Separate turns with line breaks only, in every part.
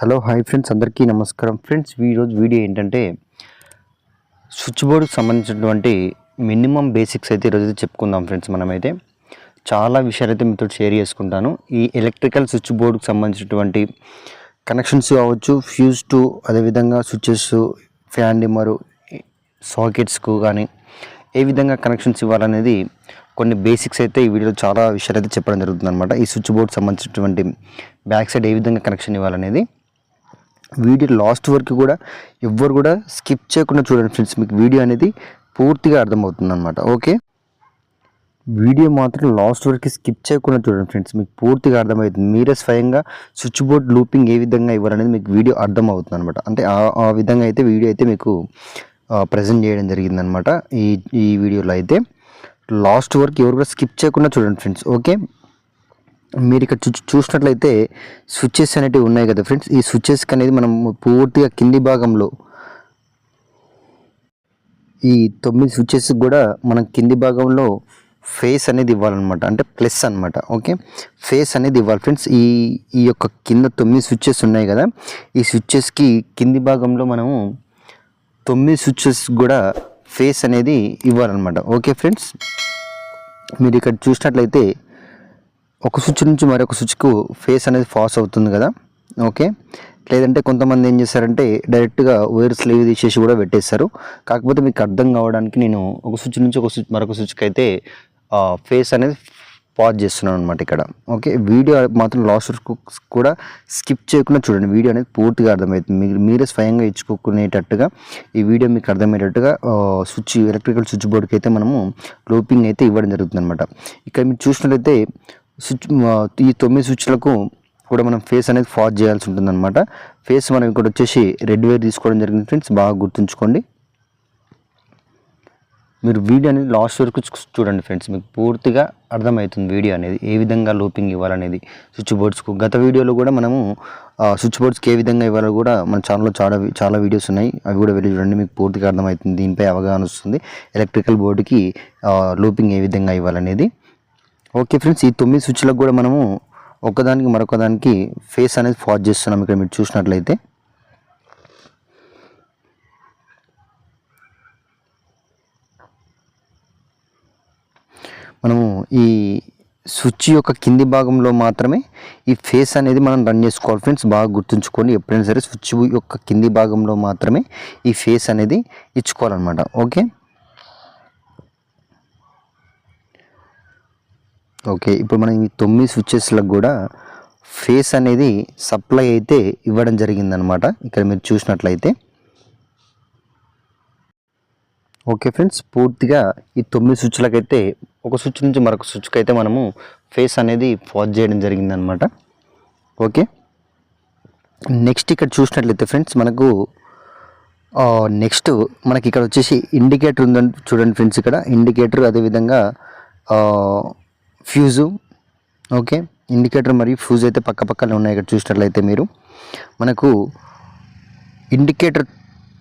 Hello hi friends, అందరికీ నమస్కారం. Friends, ఈరోజు వీడియో ఏంటంటే స్విచ్ బోర్డుకి సంబంధించినటువంటి మినిమం బేసిక్స్ అయితే ఈరోజు చెప్పుకుందాం. ఫ్రెండ్స్, మనమైతే చాలా విషయాలు అయితే మీతో షేర్ చేసుకుంటాను. ఈ ఎలక్ట్రికల్ స్విచ్ బోర్డుకి సంబంధించినటువంటి కనెక్షన్స్ కావచ్చు, ఫ్యూజ్ టు, అదేవిధంగా స్విచెస్, ఫ్యాన్ డిమ్మరు, సాకెట్స్కు కానీ ఏ విధంగా కనెక్షన్స్ ఇవ్వాలనేది కొన్ని బేసిక్స్ అయితే ఈ వీడియోలో చాలా విషయాలు అయితే చెప్పడం జరుగుతుంది అనమాట. ఈ స్విచ్ బోర్డు సంబంధించినటువంటి బ్యాక్ సైడ్ ఏ విధంగా కనెక్షన్ ఇవ్వాలనేది వీడియో లాస్ట్ వరకు కూడా ఎవ్వరు కూడా స్కిప్ చేయకుండా చూడండి ఫ్రెండ్స్. మీకు వీడియో అనేది పూర్తిగా అర్థమవుతుంది అనమాట. ఓకే, వీడియో మాత్రం లాస్ట్ వరకు స్కిప్ చేయకుండా చూడండి ఫ్రెండ్స్. మీకు పూర్తిగా అర్థమవుతుంది. మీరే స్వయంగా స్విచ్ బోర్డ్ లూపింగ్ ఏ విధంగా ఇవ్వాలనేది మీకు వీడియో అర్థమవుతుంది అనమాట. అంటే ఆ విధంగా అయితే వీడియో అయితే మీకు ప్రజెంట్ చేయడం జరిగిందనమాట. ఈ వీడియోలో అయితే లాస్ట్ వరకు ఎవరు కూడా స్కిప్ చేయకుండా చూడండి ఫ్రెండ్స్. ఓకే, మీరు ఇక్కడ చూసినట్లయితే స్విచ్చెస్ అనేవి ఉన్నాయి కదా ఫ్రెండ్స్. ఈ స్విచ్చెస్కి అనేది మనం పూర్తిగా కింది భాగంలో ఈ 9 స్విచ్చెస్ కూడా మనం కింది భాగంలో ఫేస్ అనేది ఇవ్వాలన్నమాట. అంటే ప్లస్ అనమాట. ఓకే, ఫేస్ అనేది ఇవ్వాలి ఫ్రెండ్స్. ఈ యొక్క కింద 9 స్విచ్చెస్ ఉన్నాయి కదా, ఈ స్విచ్చెస్కి కింది భాగంలో మనము 9 స్విచ్చెస్ కూడా ఫేస్ అనేది ఇవ్వాలన్నమాట. ఓకే ఫ్రెండ్స్, మీరు ఇక్కడ చూసినట్లయితే ఒక స్విచ్ నుంచి మరొక స్విచ్కు ఫేస్ అనేది పాస్ అవుతుంది కదా. ఓకే, లేదంటే కొంతమంది ఏం చేస్తారంటే డైరెక్ట్గా వైర్ స్లీవ్ తీసేసి కూడా పెట్టేస్తారు. కాకపోతే మీకు అర్థం కావడానికి నేను ఒక స్విచ్ నుంచి మరొక స్విచ్కి అయితే ఫేస్ అనేది పాజ్ చేస్తున్నాను అనమాట ఇక్కడ. ఓకే, వీడియో మాత్రం లాస్ట్ వరకు కూడా స్కిప్ చేయకుండా చూడండి. వీడియో అనేది పూర్తిగా అర్థమవుతుంది. మీరే స్వయంగా ఇచ్చుకునేటట్టుగా ఈ వీడియో మీకు అర్థమయ్యేటట్టుగా ఎలక్ట్రికల్ స్విచ్ బోర్డుకి అయితే మనము లూపింగ్ అయితే ఇవ్వడం జరుగుతుంది అనమాట. ఇక్కడ మీరు చూసినట్లయితే ఈ 9 స్విచ్లకు కూడా మనం ఫేస్ అనేది ఫాజ్ చేయాల్సి ఉంటుంది అనమాట. ఫేస్ మనం ఇక్కడ వచ్చేసి రెడ్ వైర్ తీసుకోవడం జరిగింది ఫ్రెండ్స్. బాగా గుర్తుంచుకోండి. మీరు వీడియో అనేది లాస్ట్ వరకు చూడండి ఫ్రెండ్స్. మీకు పూర్తిగా అర్థమవుతుంది వీడియో అనేది ఏ విధంగా లూపింగ్ ఇవ్వాలనేది స్విచ్ బోర్డ్స్కు. గత వీడియోలో కూడా మనము స్విచ్ బోర్డ్స్కి ఏ విధంగా ఇవ్వాలో కూడా మన ఛానల్లో చాలా వీడియోస్ ఉన్నాయి. అవి కూడా వెళ్ళి చూడండి. మీకు పూర్తిగా అర్థమవుతుంది. దీనిపై అవగాహన వస్తుంది ఎలక్ట్రికల్ బోర్డుకి లూపింగ్ ఏ విధంగా ఇవ్వాలనేది. ఓకే ఫ్రెండ్స్, ఈ 9 స్విచ్లకు కూడా మనము ఒకదానికి మరొకదానికి ఫేస్ అనేది ఫాజ్ చేస్తున్నాం. ఇక్కడ మీరు చూసినట్లయితే మనము ఈ స్విచ్ యొక్క కింది భాగంలో మాత్రమే ఈ ఫేస్ అనేది మనం రన్ చేసుకోవాలి ఫ్రెండ్స్. బాగా గుర్తుంచుకోండి. ఎప్పుడైనా సరే స్విచ్ యొక్క కింది భాగంలో మాత్రమే ఈ ఫేస్ అనేది ఇచ్చుకోవాలన్నమాట. ఓకే ఓకే ఇప్పుడు మనం ఈ 9 స్విచ్చెస్లకు కూడా ఫేస్ అనేది సప్లై అయితే ఇవ్వడం జరిగిందనమాట. ఇక్కడ మీరు చూసినట్లయితే ఓకే ఫ్రెండ్స్, పూర్తిగా ఈ 9 స్విచ్లకు అయితే ఒక స్విచ్ నుంచి మరొక స్విచ్కి అయితే మనము ఫేస్ అనేది ఫాజ్ చేయడం జరిగిందనమాట. ఓకే, నెక్స్ట్ ఇక్కడ చూసినట్లయితే ఫ్రెండ్స్ మనకు నెక్స్ట్ మనకి ఇక్కడ వచ్చేసి ఇండికేటర్ ఉందని చూడండి ఫ్రెండ్స్. ఇక్కడ ఇండికేటర్, అదేవిధంగా ఫ్యూజు. ఓకే, ఇండికేటర్ మరియు ఫ్యూజ్ అయితే పక్కనే ఉన్నాయి. ఇక్కడ చూసినట్లయితే మీరు మనకు ఇండికేటర్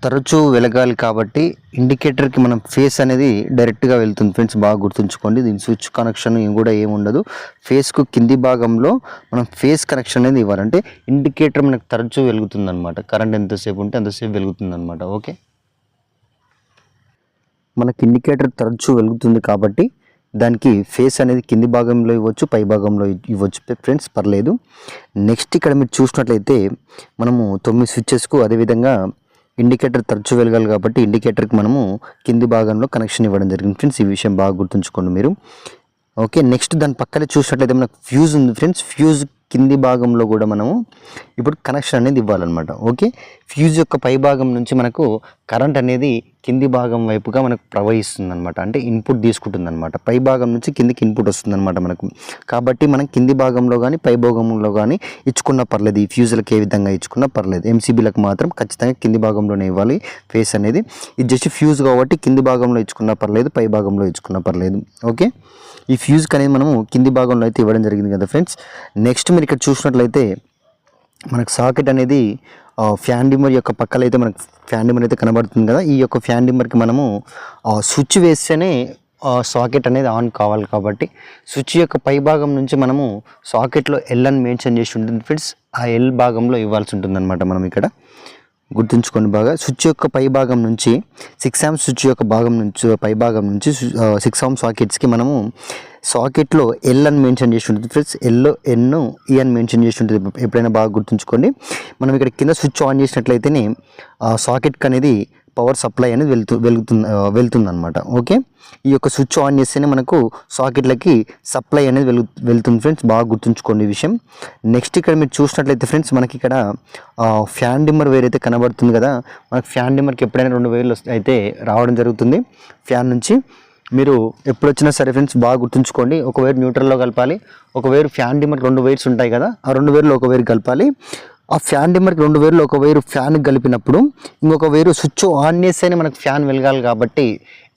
తరచూ వెలగాలి కాబట్టి ఇండికేటర్కి మనం ఫేస్ అనేది డైరెక్ట్గా వెళ్తుంది ఫ్రెండ్స్. బాగా గుర్తుంచుకోండి. దీని స్విచ్ కనెక్షన్ కూడా ఏముండదు. ఫేస్కు కింది భాగంలో మనం ఫేస్ కనెక్షన్ అనేది ఇవ్వాలంటే ఇండికేటర్ మనకు తరచూ వెలుగుతుంది అనమాట. కరెంట్ ఎంతసేపు ఉంటే అంతసేపు వెలుగుతుంది అనమాట. ఓకే, మనకి ఇండికేటర్ తరచూ వెలుగుతుంది కాబట్టి దానికి ఫేస్ అనేది కింది భాగంలో ఇవ్వచ్చు, పై భాగంలో ఇవ్వచ్చు ఫ్రెండ్స్, పర్లేదు. నెక్స్ట్ ఇక్కడ మీరు చూసినట్లయితే మనము 9 స్విచ్చెస్కు అదేవిధంగా ఇండికేటర్ తరచూ వెలగాలి కాబట్టి ఇండికేటర్కి మనము కింది భాగంలో కనెక్షన్ ఇవ్వడం జరిగింది ఫ్రెండ్స్. ఈ విషయం బాగా గుర్తుంచుకోండి మీరు. ఓకే, నెక్స్ట్ దాని పక్కనే చూసినట్లయితే మనకు ఫ్యూజ్ ఉంది ఫ్రెండ్స్. ఫ్యూజ్ కింది భాగంలో కూడా మనము ఇప్పుడు కనెక్షన్ అనేది ఇవ్వాలన్నమాట. ఓకే, ఫ్యూజ్ యొక్క పై భాగం నుంచి మనకు కరెంట్ అనేది కింది భాగం వైపుగా మనకు ప్రవహిస్తుంది అనమాట. అంటే ఇన్పుట్ తీసుకుంటుంది అనమాట. పై భాగం నుంచి కిందికి ఇన్పుట్ వస్తుంది అనమాట మనకు. కాబట్టి మనం కింది భాగంలో కానీ పై భాగంలో కానీ ఇచ్చుకున్నా పర్లేదు. ఈ ఫ్యూజులకు ఏ విధంగా ఇచ్చుకున్నా పర్లేదు. ఎంసీబీలకు మాత్రం ఖచ్చితంగా కింది భాగంలోనే ఇవ్వాలి ఫేస్ అనేది. ఇది జస్ట్ ఫ్యూజ్ కాబట్టి కింది భాగంలో ఇచ్చుకున్నా పర్లేదు, పై భాగంలో ఇచ్చుకున్నా పర్లేదు. ఓకే, ఈ ఫ్యూజ్కి అనేది మనము కింది భాగంలో అయితే ఇవ్వడం జరిగింది కదా ఫ్రెండ్స్. నెక్స్ట్ మీరు ఇక్కడ చూసినట్లయితే మనకు సాకెట్ అనేది ఫ్యాన్ డిమ్మర్ యొక్క పక్కలైతే మనకు ఫ్యాన్ డిమ్మర్ అయితే కనబడుతుంది కదా. ఈ యొక్క ఫ్యాన్ డిమ్మర్కి మనము స్విచ్ వేస్తేనే సాకెట్ అనేది ఆన్ కావాలి కాబట్టి స్విచ్ యొక్క పై భాగం నుంచి మనము సాకెట్లో ఎల్ అని మెన్షన్ చేసి ఉంటుంది ఫ్రెండ్స్. ఆ ఎల్ భాగంలో ఇవ్వాల్సి ఉంటుంది అనమాట. మనం ఇక్కడ గుర్తుంచుకోండి బాగా. స్విచ్ యొక్క పై భాగం నుంచి 6 amps స్విచ్ యొక్క భాగం నుంచి పై భాగం నుంచి 6 ohm సాకెట్స్కి మనము సాకెట్లో ఎల్ అని మెన్షన్ చేసి ఉంటుంది ఫ్రెండ్స్. ఎన్ ఈ అని మెన్షన్ చేసి ఉంటుంది. ఎప్పుడైనా బాగా గుర్తుంచుకోండి. మనం ఇక్కడ కింద స్విచ్ ఆన్ చేసినట్లయితేనే సాకెట్కి అనేది పవర్ సప్లై అనేది వెళ్తుంది అనమాట. ఓకే, ఈ యొక్క స్విచ్ ఆన్ చేస్తేనే మనకు సాకెట్లకి సప్లై అనేది వెళ్తుంది ఫ్రెండ్స్. బాగా గుర్తుంచుకోండి ఈ విషయం. నెక్స్ట్ ఇక్కడ మీరు చూసినట్లయితే ఫ్రెండ్స్, మనకి ఇక్కడ ఫ్యాన్ డిమ్మర్ వైర్ అయితే కనబడుతుంది కదా. మనకి ఫ్యాన్ డిమ్మర్కి ఎప్పుడైనా 2 వైర్లు అయితే రావడం జరుగుతుంది ఫ్యాన్ నుంచి. మీరు ఎప్పుడు వచ్చినా సరే ఫ్రెండ్స్ బాగా గుర్తుంచుకోండి. ఒక వైర్ న్యూట్రల్లో కలపాలి, ఒక వైర్ ఫ్యాన్ డిమ్మర్కి 2 వైర్స్ ఉంటాయి కదా, ఆ 2 వైర్లు ఒక వైర్ కలపాలి. ఆ ఫ్యాన్ డిమ్మర్కి 2 వైర్లు ఒక వైరు ఫ్యాన్ కలిపినప్పుడు ఇంకొక వైరు స్విచ్ ఆన్ చేస్తేనే మనకు ఫ్యాన్ వెలగాలి కాబట్టి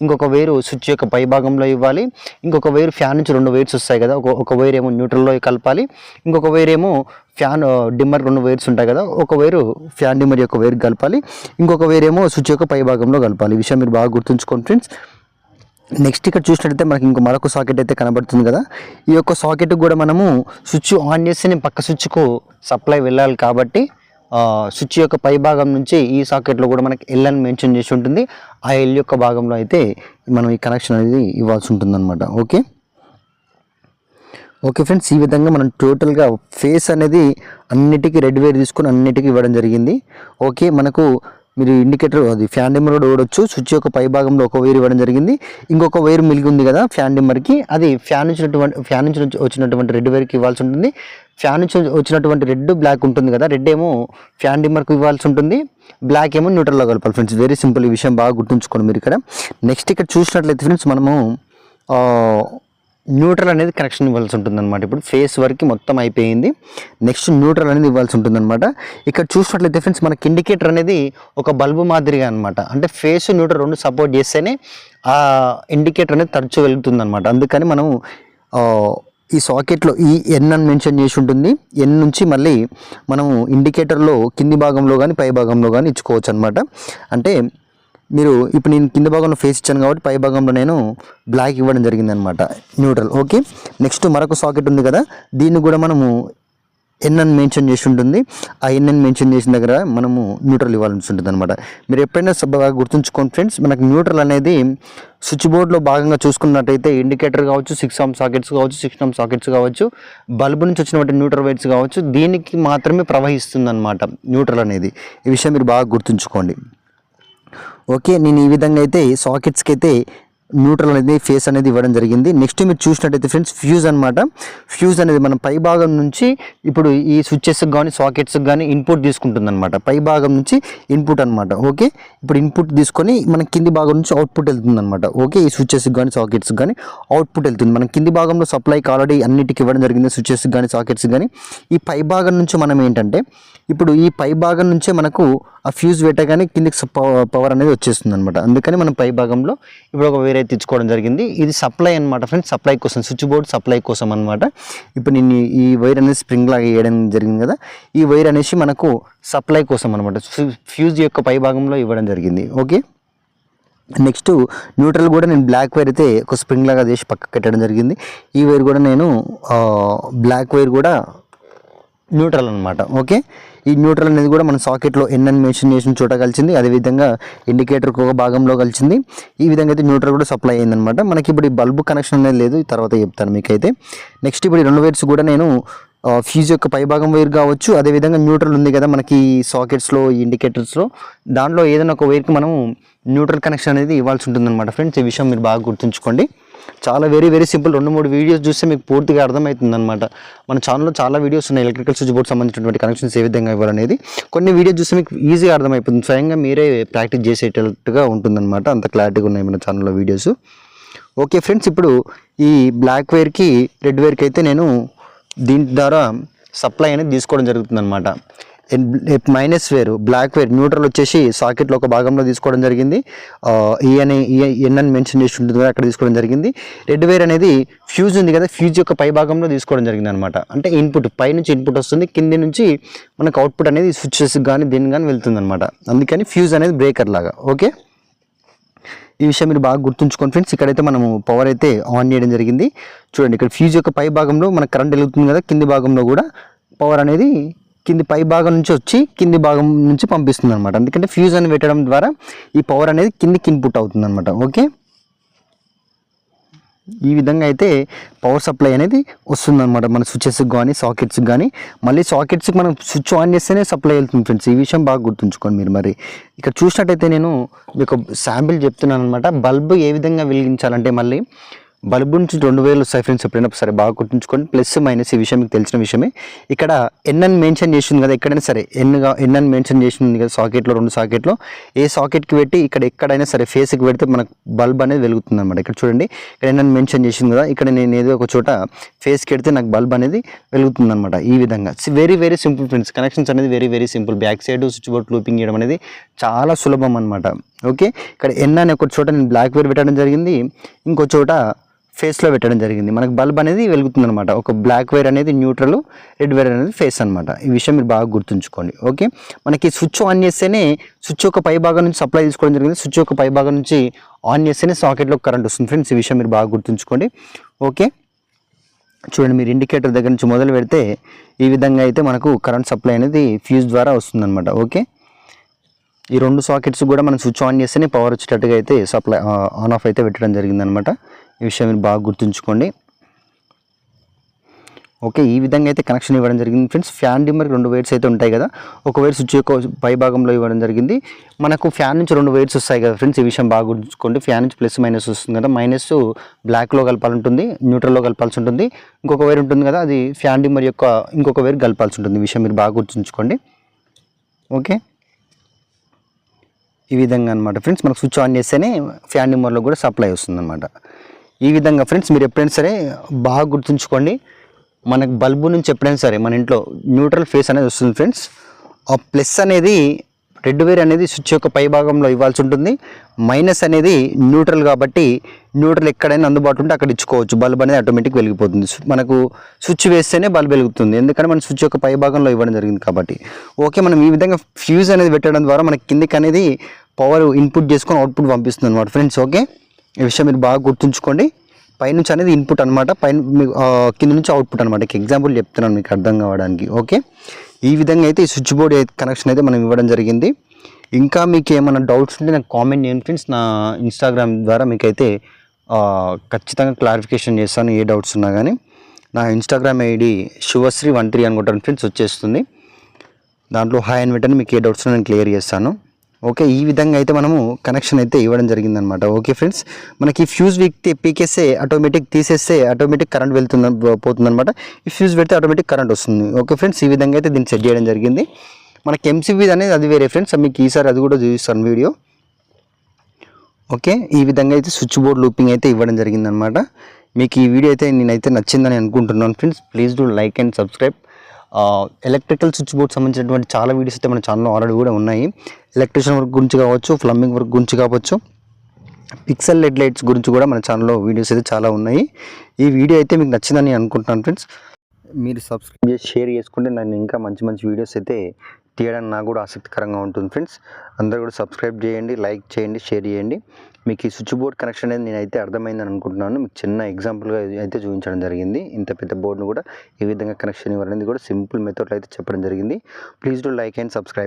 ఇంకొక వైరు స్విచ్ యొక్క పై భాగంలో ఇవ్వాలి. ఇంకొక వైరు ఫ్యాన్ నుంచి 2 వైర్స్ వస్తాయి కదా, ఒక వైర్ ఏమో న్యూట్రల్లో కలపాలి, ఇంకొక వైర్ ఏమో ఫ్యాన్ డిమ్మర్ 2 వైర్స్ ఉంటాయి కదా, ఒక వైరు ఫ్యాన్ డిమ్మర్ యొక్క వైర్ కలపాలి, ఇంకొక వైర్ ఏమో స్విచ్ యొక్క పై భాగంలో కలపాలి. ఈ విషయం మీరు బాగా గుర్తుంచుకోండి ఫ్రెండ్స్. నెక్స్ట్ ఇక్కడ చూసినట్టయితే మనకి మరొక సాకెట్ అయితే కనబడుతుంది కదా. ఈ యొక్క సాకెట్ కూడా మనము స్విచ్ ఆన్ చేస్తేనే పక్క స్విచ్కు సప్లై వెళ్ళాలి కాబట్టి స్విచ్ యొక్క పై భాగం నుంచి ఈ సాకెట్లో కూడా మనకి ఎల్ అని మెన్షన్ చేసి ఉంటుంది. ఆ ఎల్ యొక్క భాగంలో అయితే మనం ఈ కనెక్షన్ అనేది ఇవ్వాల్సి ఉంటుంది అనమాట. ఓకే ఫ్రెండ్స్, ఈ విధంగా మనం టోటల్గా ఫేస్ అనేది అన్నిటికీ రెడ్ వైర్ తీసుకొని అన్నిటికీ ఇవ్వడం జరిగింది. ఓకే, మనకు మీరు ఇండికేటర్ అది ఫ్యాన్ డిమ్మర్ కూడా ఓడొచ్చు. స్విచ్ యొక్క పై భాగంలో ఒక వైర్ ఇవ్వడం జరిగింది, ఇంకొక వైర్ మిలిగి ఉంది కదా ఫ్యాన్ డిమ్మర్కి, అది ఫ్యాన్ నుంచి వచ్చినటువంటి రెడ్ వైర్కి ఇవ్వాల్సి ఉంటుంది. ఫ్యాన్ నుంచి వచ్చినటువంటి రెడ్ బ్లాక్ ఉంటుంది కదా, రెడ్ ఏమో ఫ్యాన్ డిమ్మర్కి ఇవ్వాల్సి ఉంటుంది, బ్లాక్ ఏమో న్యూట్రల్లో కలపాలి ఫ్రెండ్స్. వెరీ సింపుల్, ఈ విషయం బాగా గుర్తుంచుకోండి మీరు ఇక్కడ. నెక్స్ట్ ఇక్కడ చూసినట్లయితే ఫ్రెండ్స్, మనము న్యూట్రల్ అనేది కనెక్షన్ ఇవ్వాల్సి ఉంటుంది అనమాట. ఇప్పుడు ఫేస్ వరకు మొత్తం అయిపోయింది. నెక్స్ట్ న్యూట్రల్ అనేది ఇవ్వాల్సి ఉంటుంది అనమాట. ఇక్కడ చూసినట్లయితే ఫ్రెండ్స్, మనకి ఇండికేటర్ అనేది ఒక బల్బు మాదిరిగా అనమాట. అంటే ఫేస్ న్యూట్రల్ 2 సపోర్ట్ చేస్తేనే ఆ ఇండికేటర్ అనేది తరచూ వెళ్తుంది అనమాట. అందుకని మనం ఈ సాకెట్లో ఈ ఎన్ అని మెన్షన్ చేసి ఉంటుంది. ఎన్ నుంచి మళ్ళీ మనము ఇండికేటర్లో కింది భాగంలో కానీ పై భాగంలో కానీ ఇచ్చుకోవచ్చు అనమాట. అంటే మీరు ఇప్పుడు నేను కింద భాగంలో ఫేస్ ఇచ్చాను కాబట్టి పై భాగంలో నేను బ్లాక్ ఇవ్వడం జరిగింది అనమాట, న్యూట్రల్. ఓకే, నెక్స్ట్ మరొక సాకెట్ ఉంది కదా, దీన్ని కూడా మనము ఎన్ అని మెన్షన్ చేసి ఉంటుంది. ఆ ఎన్ అని మెన్షన్ చేసిన దగ్గర మనము న్యూట్రల్ ఇవ్వాల్సి ఉంటుంది అనమాట. మీరు ఎప్పుడైనా బాగా గుర్తుంచుకోండి ఫ్రెండ్స్, మనకు న్యూట్రల్ అనేది స్విచ్ బోర్డ్లో భాగంగా చూసుకున్నట్టయితే ఇండికేటర్ కావచ్చు, 6 ohm సాకెట్స్ కావచ్చు, 6 ohm సాకెట్స్ కావచ్చు, బల్బు నుంచి వచ్చినటువంటి న్యూట్రల్ వైర్స్ కావచ్చు, దీనికి మాత్రమే ప్రవహిస్తుంది అనమాట న్యూట్రల్ అనేది. ఈ విషయం మీరు బాగా గుర్తుంచుకోండి. ఓకే, నేను ఈ విధంగా అయితే సాకెట్స్కి అయితే న్యూట్రల్ అనేది ఫేస్ అనేది ఇవ్వడం జరిగింది. నెక్స్ట్ మీరు చూసినట్టయితే ఫ్రెండ్స్, ఫ్యూజ్ అనమాట. ఫ్యూజ్ అనేది మనం పై భాగం నుంచి ఇప్పుడు ఈ స్విచ్చెస్కి కానీ సాకెట్స్కి కానీ ఇన్పుట్ తీసుకుంటుంది అనమాట. పై భాగం నుంచి ఇన్పుట్ అనమాట. ఓకే, ఇప్పుడు ఇన్పుట్ తీసుకొని మన కింది భాగం నుంచి అవుట్పుట్ వెళ్తుంది అనమాట. ఓకే, ఈ స్విచ్చెస్కి కానీ సాకెట్స్కి కానీ అవుట్పుట్ వెళ్తుంది. మన కింది భాగంలో సప్లైకి ఆల్రెడీ అన్నిటికి ఇవ్వడం జరిగింది, స్విచ్చెస్కి కానీ సాకెట్స్కి కానీ. ఈ పై భాగం నుంచి మనం ఏంటంటే ఇప్పుడు ఈ పై భాగం నుంచే మనకు ఆ ఫ్యూజ్ పెట్టగానే కిందికి పవర్ అనేది వచ్చేస్తుంది అనమాట. అందుకని మనం పై భాగంలో ఇప్పుడు ఒక వేరే తెచ్చుకోవడం జరిగింది. ఇది సప్లై అనమాట ఫ్రెండ్స్, సప్లై కోసం, స్విచ్ బోర్డ్ సప్లై కోసం అనమాట. ఇప్పుడు నేను ఈ వైర్ అనేది స్ప్రింగ్ లాగా వేయడం జరిగింది కదా, ఈ వైర్ అనేసి మనకు సప్లై కోసం అనమాట, ఫ్యూజ్ యొక్క పై భాగంలో ఇవ్వడం జరిగింది. ఓకే, నెక్స్ట్ న్యూట్రల్ కూడా నేను బ్లాక్ వైర్ అయితే ఒక స్ప్రింగ్ లాగా చేసి పక్కకు పెట్టడం జరిగింది. ఈ వైర్ కూడా నేను బ్లాక్ వైర్ కూడా న్యూట్రల్ అనమాట. ఓకే, ఈ న్యూట్రల్ అనేది కూడా మన సాకెట్లో ఎన్ అని మెన్షన్ చేసిన చోట కలిసింది, అదేవిధంగా ఇండికేటర్కి ఒక భాగంలో కలిసింది. ఈ విధంగా అయితే న్యూట్రల్ కూడా సప్లై అయిందనమాట. మనకి ఇప్పుడు ఈ బల్బు కనెక్షన్ అనేది లేదు, తర్వాత చెప్తాను మీకైతే. నెక్స్ట్ ఇప్పుడు ఈ 2 వైర్స్ కూడా నేను ఫ్యూజ్ యొక్క పై భాగం వైర్ కావచ్చు, అదేవిధంగా న్యూట్రల్ ఉంది కదా మనకి సాకెట్స్లో, ఇండికేటర్స్లో, దాంట్లో ఏదైనా ఒక వైర్కి మనం న్యూట్రల్ కనెక్షన్ అనేది ఇవ్వాల్సి ఉంటుందన్నమాట ఫ్రెండ్స్. ఈ విషయం మీరు బాగా గుర్తుంచుకోండి. చాలా వెరీ సింపుల్. 2-3 వీడియోస్ చూస్తే మీకు పూర్తిగా అర్థమవుతుంది అనమాట. మన ఛానల్లో చాలా వీడియోస్ ఉన్నాయి ఎలక్ట్రికల్ స్విచ్ బోర్డ్ సంబంధించినటువంటి కనెక్షన్స్ ఏ విధంగా ఇవ్వాలనేది. కొన్ని వీడియోస్ చూస్తే మీకు ఈజీగా అర్థమైపోతుంది, స్వయంగా మీరే ప్రాక్టీస్ చేసేటట్టుగా ఉంటుందన్నమాట. అంత క్లారిటీగా ఉన్నాయి మన ఛానల్లో వీడియోస్. ఓకే ఫ్రెండ్స్, ఇప్పుడు ఈ బ్లాక్ వైర్కి రెడ్ వైర్కి అయితే నేను దీని ద్వారా సప్లై అనేది తీసుకోవడం జరుగుతుంది అనమాట. Minus wire, black wire, neutral వచ్చేసి సాకెట్లో ఒక భాగంలో తీసుకోవడం జరిగింది. ఎన్ అని మెన్షన్ చేసి ఉంటుంది కదా, అక్కడ తీసుకోవడం జరిగింది. రెడ్ వైర్ అనేది ఫ్యూజ్ ఉంది కదా, ఫ్యూజ్ యొక్క పై భాగంలో తీసుకోవడం జరిగింది అనమాట. అంటే ఇన్పుట్ పై నుంచి ఇన్పుట్ వస్తుంది, కింది నుంచి మనకు అవుట్పుట్ అనేది స్విచ్చెస్ కానీ దీన్ని కానీ వెళ్తుంది అనమాట. అందుకని ఫ్యూజ్ అనేది బ్రేకర్ లాగా. ఓకే, ఈ విషయం మీరు బాగా గుర్తుంచుకోండి ఫ్రెండ్స్. ఇక్కడైతే మనము పవర్ అయితే ఆన్ చేయడం జరిగింది. చూడండి ఇక్కడ ఫ్యూజ్ యొక్క పై భాగంలో మనకు కరెంట్ వెలుగుతుంది కదా, కింది భాగంలో కూడా పవర్ అనేది కింది పై భాగం నుంచి వచ్చి కింది భాగం నుంచి పంపిస్తుంది అనమాట. ఎందుకంటే ఫ్యూజ్ అని పెట్టడం ద్వారా ఈ పవర్ అనేది కిందికి ఇన్పుట్ అవుతుంది అనమాట. ఓకే, ఈ విధంగా అయితే పవర్ సప్లై అనేది వస్తుందన్నమాట మన స్విచెస్కి కానీ సాకెట్స్కి కానీ. మళ్ళీ సాకెట్స్కి మనం స్విచ్ ఆన్ చేస్తేనే సప్లై వెళ్తుంది ఫ్రెండ్స్. ఈ విషయం బాగా గుర్తుంచుకోండి మీరు. మరి ఇక్కడ చూసినట్టయితే నేను మీకు శాంపిల్ చెప్తున్నాను అనమాట. బల్బు ఏ విధంగా వెలిగించాలంటే మళ్ళీ బల్బు నుంచి 2 వేలు వస్తాయి ఫ్రెండ్స్. ఎప్పుడైనా సరే బాగా గుర్తుంచుకోండి. ప్లస్ మైనస్ ఈ విషయం మీకు తెలిసిన విషయమే. ఇక్కడ ఎన్ అని మెన్షన్ చేసింది కదా, ఎక్కడైనా సరే ఎన్ అని మెన్షన్ చేసింది కదా సాకెట్లో, 2 సాకెట్లో ఏ సాకెట్కి పెట్టి ఇక్కడ ఎక్కడైనా సరే ఫేస్కి పెడితే మనకు బల్బ్ అనేది వెలుగుతుంది అనమాట. ఇక్కడ చూడండి ఇక్కడ ఎన్ అని మెన్షన్ చేసింది కదా, ఇక్కడ నేను ఏదో ఒక చోట ఫేస్కి పెడితే నాకు బల్బ్ అనేది వెలుగుతుంది అనమాట. ఈ విధంగా వెరీ సింపుల్ ఫ్రెండ్స్. కనెక్షన్స్ అనేది very simple. Back side switch board looping చేయడం అనేది చాలా సులభం అనమాట. ఓకే, ఇక్కడ ఎన్ అని ఒక చోట నేను బ్లాక్ వేర్ పెట్టడం జరిగింది, ఇంకో చోట ఫేస్లో పెట్టడం జరిగింది. మనకు బల్బ్ అనేది వెలుగుతుంది అనమాట. ఒక బ్లాక్ వైర్ అనేది న్యూట్రల్, రెడ్ వైర్ అనేది ఫేస్ అనమాట. ఈ విషయం మీరు బాగా గుర్తుంచుకోండి. ఓకే, మనకి స్విచ్ ఆన్ చేస్తేనే స్విచ్ యొక్క పై భాగం నుంచి సప్లై తీసుకోవడం జరిగింది. స్విచ్ యొక్క పై భాగం నుంచి ఆన్ చేస్తేనే సాకెట్లో కరెంట్ వస్తుంది ఫ్రెండ్స్. ఈ విషయం మీరు బాగా గుర్తుంచుకోండి. ఓకే, చూడండి మీరు ఇండికేటర్ దగ్గర నుంచి మొదలు పెడితే ఈ విధంగా అయితే మనకు కరెంట్ సప్లై అనేది ఫ్యూజ్ ద్వారా వస్తుందన్నమాట. ఓకే, ఈ 2 సాకెట్స్ కూడా మనం స్విచ్ ఆన్ చేస్తేనే పవర్ వచ్చేటట్టుగా అయితే సప్లై ఆన్ ఆఫ్ అయితే పెట్టడం జరిగిందనమాట. ఈ విషయం మీరు బాగా గుర్తుంచుకోండి. ఓకే, ఈ విధంగా అయితే కనెక్షన్ ఇవ్వడం జరిగింది ఫ్రెండ్స్. ఫ్యాన్ డిమ్మర్కి 2 వైర్స్ అయితే ఉంటాయి కదా, ఒక వైర్ స్విచ్ యొక్క పై భాగంలో ఇవ్వడం జరిగింది. మనకు ఫ్యాన్ నుంచి 2 వైర్స్ వస్తాయి కదా ఫ్రెండ్స్. ఈ విషయం బాగా గుర్తుంచుకోండి. ఫ్యాన్ నుంచి ప్లస్ మైనస్ వస్తుంది కదా, మైనస్ బ్లాక్లో కలపాల్సి ఉంటుంది, న్యూట్రల్లో కలపాల్సి ఉంటుంది. ఇంకొక వైర్ ఉంటుంది కదా, అది ఫ్యాన్ డిమ్మర్ యొక్క ఇంకొక వైర్ కలపాల్సి ఉంటుంది. ఈ విషయం మీరు బాగా గుర్తుంచుకోండి. ఓకే, ఈ విధంగా అనమాట ఫ్రెండ్స్. మనకు స్విచ్ ఆన్ చేస్తేనే ఫ్యాన్ డిమ్మర్లో కూడా సప్లై వస్తుందన్నమాట. ఈ విధంగా ఫ్రెండ్స్ మీరు ఎప్పుడైనా సరే బాగా గుర్తుంచుకోండి. మనకు బల్బు నుంచి ఎప్పుడైనా సరే మన ఇంట్లో న్యూట్రల్ ఫేస్ అనేది వస్తుంది ఫ్రెండ్స్. ఆ ప్లస్ అనేది రెడ్ వైర్ అనేది స్విచ్ యొక్క పై భాగంలో ఇవ్వాల్సి ఉంటుంది. మైనస్ అనేది న్యూట్రల్ కాబట్టి న్యూట్రల్ ఎక్కడైనా అందుబాటులో ఉంటే అక్కడ ఇచ్చుకోవచ్చు. బల్బ్ అనేది ఆటోమేటిక్ వెలిగిపోతుంది. మనకు స్విచ్ వేస్తేనే బల్బ్ వెలుగుతుంది, ఎందుకంటే మనం స్విచ్ యొక్క పై భాగంలో ఇవ్వడం జరిగింది కాబట్టి. ఓకే, మనం ఈ విధంగా ఫ్యూజ్ అనేది పెట్టడం ద్వారా మనకి కిందికి అనేది పవర్ ఇన్పుట్ చేసుకొని అవుట్పుట్ పంపిస్తుంది అనమాట ఫ్రెండ్స్. ఓకే, ఈ విషయం మీరు బాగా గుర్తుంచుకోండి. పైనుంచి అనేది ఇన్పుట్ అనమాట, కింద నుంచి అవుట్పుట్ అనమాట. ఎగ్జాంపుల్ చెప్తున్నాను మీకు అర్థం కావడానికి. ఓకే, ఈ విధంగా అయితే ఈ స్విచ్ బోర్డ్ కనెక్షన్ అయితే మనం ఇవ్వడం జరిగింది. ఇంకా మీకు ఏమైనా డౌట్స్ ఉంటే నాకు కామెంట్ చేయండి ఫ్రెండ్స్. నా ఇన్స్టాగ్రామ్ ద్వారా మీకైతే ఖచ్చితంగా క్లారిఫికేషన్ చేస్తాను ఏ డౌట్స్ ఉన్నా కానీ. నా ఇన్స్టాగ్రామ్ ఐడి శుభశ్రీ13 అనుకుంటాను ఫ్రెండ్స్, వచ్చేస్తుంది. దాంట్లో హాయ్ అని పెట్టని మీకు ఏ డౌట్స్ ఉన్నా నేను క్లియర్ చేస్తాను. ఓకే, ఈ విధంగా అయితే మనము కనెక్షన్ అయితే ఇవ్వడం జరిగిందనమాట. ఓకే ఫ్రెండ్స్, మనకి ఫ్యూజ్ పీకేస్తే ఆటోమేటిక్, తీసేస్తే ఆటోమేటిక్ కరెంట్ పోతుందన్నమాట. ఈ ఫ్యూజ్ పెడితే ఆటోమేటిక్ కరెంట్ వస్తుంది. ఓకే ఫ్రెండ్స్, ఈ విధంగా అయితే దీన్ని సెట్ చేయడం జరిగింది. మనకి ఎంసీబీ అనేది అది వేరే ఫ్రెండ్స్, మీకు ఈసారి అది కూడా చూపిస్తాను వీడియో. ఓకే, ఈ విధంగా అయితే స్విచ్ బోర్డ్ లూపింగ్ అయితే ఇవ్వడం జరిగిందనమాట. మీకు ఈ వీడియో అయితే నేనైతే నచ్చిందని అనుకుంటున్నాను friends. Please do like and subscribe. Electrical switch board సంబంధించినటువంటి చాలా వీడియోస్ అయితే మన ఛానల్లో ఆల్రెడీ కూడా ఉన్నాయి. ఎలక్ట్రిషియన్ వర్క్ గురించి కావచ్చు, ప్లంబింగ్ వర్క్ గురించి కావచ్చు, పిక్సెల్ లెడ్ లైట్స్ గురించి కూడా మన ఛానల్లో వీడియోస్ అయితే చాలా ఉన్నాయి. ఈ వీడియో అయితే మీకు నచ్చిందని అనుకుంటున్నాను ఫ్రెండ్స్. మీరు సబ్స్క్రైబ్ చేసి షేర్ చేసుకుంటే నేను ఇంకా మంచి వీడియోస్ అయితే తీయడానికి నాకు కూడా ఆసక్తికరంగా ఉంటుంది ఫ్రెండ్స్. అందరూ కూడా సబ్స్క్రైబ్ చేయండి, లైక్ చేయండి, షేర్ చేయండి. మీకు ఈ స్విచ్ బోర్డ్ కనెక్షన్ అనేది నేనైతే అర్థమైందని అనుకుంటున్నాను. మీకు చిన్న ఎగ్జాంపుల్గా అయితే చూపించడం జరిగింది. ఇంత పెద్ద బోర్డును కూడా ఈ విధంగా కనెక్షన్ ఇవ్వడం అనేది కూడా సింపుల్ మెథడ్లో అయితే చెప్పడం జరిగింది. Please do like and subscribe.